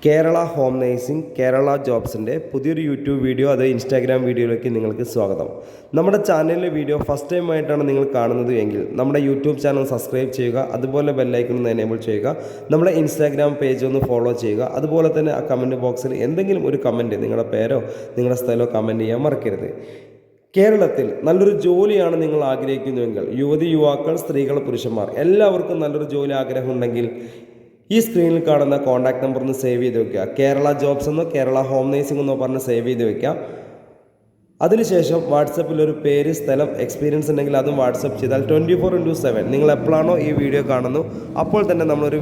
Kerala home nursing Kerala ജോബ്സിൻ്റെ പുതിയൊരു YouTube video അത് Instagram വീഡിയോയിലേക്ക് നിങ്ങൾക്ക് സ്വാഗതം. നമ്മുടെ ചാനലിലെ വീഡിയോ ഫസ്റ്റ് ടൈം ആയിട്ടാണ് നിങ്ങൾ കാണുന്നത് എങ്കിൽ നമ്മുടെ യൂട്യൂബ് ചാനൽ സബ്സ്ക്രൈബ് ചെയ്യുക, അതുപോലെ ബെല്ലൈക്കൺ ഒന്ന് എനേബിൾ ചെയ്യുക, നമ്മുടെ ഇൻസ്റ്റാഗ്രാം പേജ് ഒന്ന് ഫോളോ ചെയ്യുക. അതുപോലെ തന്നെ ആ കമൻറ്റ് ബോക്സിൽ എന്തെങ്കിലും ഒരു കമൻറ്റ്, നിങ്ങളുടെ പേരോ നിങ്ങളുടെ സ്ഥലമോ കമൻറ്റ് ചെയ്യാൻ മറക്കരുത്. കേരളത്തിൽ നല്ലൊരു ജോലിയാണ് നിങ്ങൾ ആഗ്രഹിക്കുന്നുവെങ്കിൽ, യുവാക്കൾ, സ്ത്രീകൾ, പുരുഷന്മാർ എല്ലാവർക്കും നല്ലൊരു ജോലി ആഗ്രഹമുണ്ടെങ്കിൽ ഈ സ്ക്രീനിൽ കാണുന്ന കോൺടാക്ട് നമ്പർ ഒന്ന് സേവ് ചെയ്ത് വെക്കുക. കേരള ജോബ്സ് എന്നോ കേരള ഹോം നേഴ്സിംഗ് എന്നോ പറഞ്ഞ് സേവ് ചെയ്ത് വെക്കാം. അതിനുശേഷം വാട്സപ്പിൽ ഒരു പേര്, സ്ഥലം, എക്സ്പീരിയൻസ് ഉണ്ടെങ്കിൽ അതും വാട്സപ്പ് ചെയ്താൽ 24/7 നിങ്ങൾ എപ്പോഴാണോ ഈ വീഡിയോ കാണുന്നു അപ്പോൾ തന്നെ നമ്മളൊരു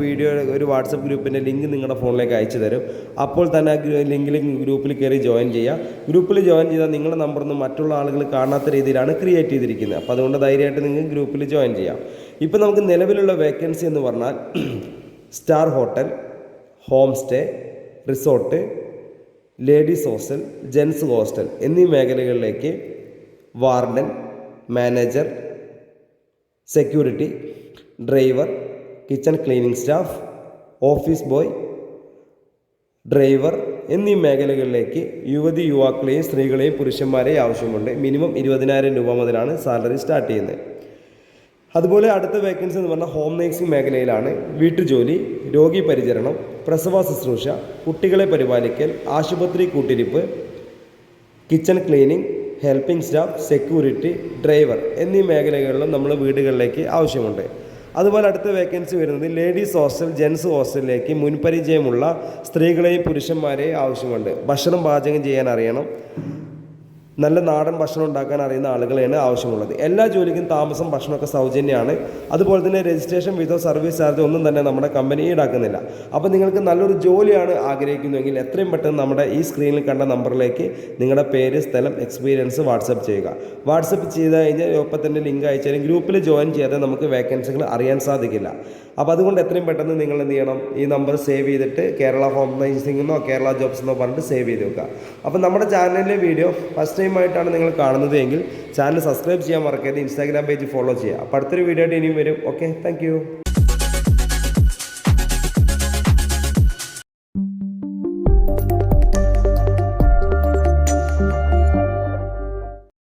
ഒരു വാട്സപ്പ് ഗ്രൂപ്പിൻ്റെ ലിങ്ക് നിങ്ങളുടെ ഫോണിലേക്ക് അയച്ചു തരും. അപ്പോൾ തന്നെ ലിങ്കിൽ ഗ്രൂപ്പിൽ കയറി ജോയിൻ ചെയ്യുക. ഗ്രൂപ്പിൽ ജോയിൻ ചെയ്താൽ നിങ്ങളുടെ നമ്പറൊന്നും മറ്റുള്ള ആളുകൾ കാണാത്ത രീതിയിലാണ് ക്രിയേറ്റ് ചെയ്തിരിക്കുന്നത്. അപ്പോൾ അതുകൊണ്ട് ധൈര്യമായിട്ട് നിങ്ങൾക്ക് ഗ്രൂപ്പിൽ ജോയിൻ ചെയ്യാം. ഇപ്പോൾ നമുക്ക് നിലവിലുള്ള വേക്കൻസി എന്ന് പറഞ്ഞാൽ star hotel, home stay, resort, ladies hostel, gents hostel എന്നീ മേഖലകളിലേക്ക് warden, manager, security, driver, kitchen cleaning staff, office boy, driver എന്നീ മേഖലകളിലേക്ക് യുവാക്കളെയും സ്ത്രീകളെയും പുരുഷന്മാരെയും ആവശ്യമുണ്ട്. മിനിമം 20,000 രൂപ മുതലാണ് സാലറി സ്റ്റാർട്ട് ചെയ്യുന്നത്. അതുപോലെ അടുത്ത വേക്കൻസി എന്ന് പറഞ്ഞാൽ ഹോം നേഴ്സിംഗ് മേഖലയിലാണ്. വീട്ടുജോലി, രോഗി പരിചരണം, പ്രസവ ശുശ്രൂഷ, കുട്ടികളെ പരിപാലിക്കൽ, ആശുപത്രി കൂട്ടിരിപ്പ്, kitchen cleaning, helping staff, security, driver എന്നീ മേഖലകളിലും നമ്മൾ വീടുകളിലേക്ക് ആവശ്യമുണ്ട്. അതുപോലെ അടുത്ത വേക്കൻസി വരുന്നത് ലേഡീസ് ഹോസ്റ്റൽ, ജെൻസ് ഹോസ്റ്റലിലേക്ക് മുൻപരിചയമുള്ള സ്ത്രീകളെയും പുരുഷന്മാരെയും ആവശ്യമുണ്ട്. ഭക്ഷണം പാചകം ചെയ്യാൻ അറിയണം, നല്ല നാടൻ ഭക്ഷണം ഉണ്ടാക്കാൻ അറിയുന്ന ആളുകളെയാണ് ആവശ്യമുള്ളത്. എല്ലാ ജോലിക്കും താമസം, ഭക്ഷണമൊക്കെ സൗജന്യമാണ്. അതുപോലെ തന്നെ രജിസ്ട്രേഷൻ വിതോ സർവീസ് ചാർജ് ഒന്നും തന്നെ നമ്മുടെ കമ്പനി ഈടാക്കുന്നില്ല. അപ്പോൾ നിങ്ങൾക്ക് നല്ലൊരു ജോലിയാണ് ആഗ്രഹിക്കുന്നതെങ്കിൽ എത്രയും പെട്ടെന്ന് നമ്മുടെ ഈ സ്ക്രീനിൽ കണ്ട നമ്പറിലേക്ക് നിങ്ങളുടെ പേര്, സ്ഥലം, എക്സ്പീരിയൻസ് വാട്സപ്പ് ചെയ്യുക. വാട്സപ്പ് ചെയ്ത് കഴിഞ്ഞാൽ ഒപ്പം തന്നെ ലിങ്ക് അയച്ചാലും ഗ്രൂപ്പിൽ ജോയിൻ ചെയ്യാതെ നമുക്ക് വേക്കൻസികൾ അറിയാൻ സാധിക്കില്ല. അപ്പോൾ അതുകൊണ്ട് എത്രയും പെട്ടെന്ന് നിങ്ങൾ എന്ത് ചെയ്യണം, ഈ നമ്പർ സേവ് ചെയ്തിട്ട് കേരള ഹോം നേഴ്സിംഗ് എന്നോ കേരള ജോബ്സ് എന്നോ പറഞ്ഞിട്ട് സേവ് ചെയ്ത് വെക്കുക. അപ്പോൾ നമ്മുടെ ചാനലിലെ വീഡിയോ ഫസ്റ്റ് ടൈം ആയിട്ടാണ് നിങ്ങൾ കാണുന്നത് എങ്കിൽ ചാനൽ സബ്സ്ക്രൈബ് ചെയ്യാൻ മറക്കരുത്. ഇൻസ്റ്റാഗ്രാം പേജ് ഫോളോ ചെയ്യുക. അപ്പോൾ അടുത്തൊരു വീഡിയോ ആയിട്ട് ഇനിയും വരും. Okay, thank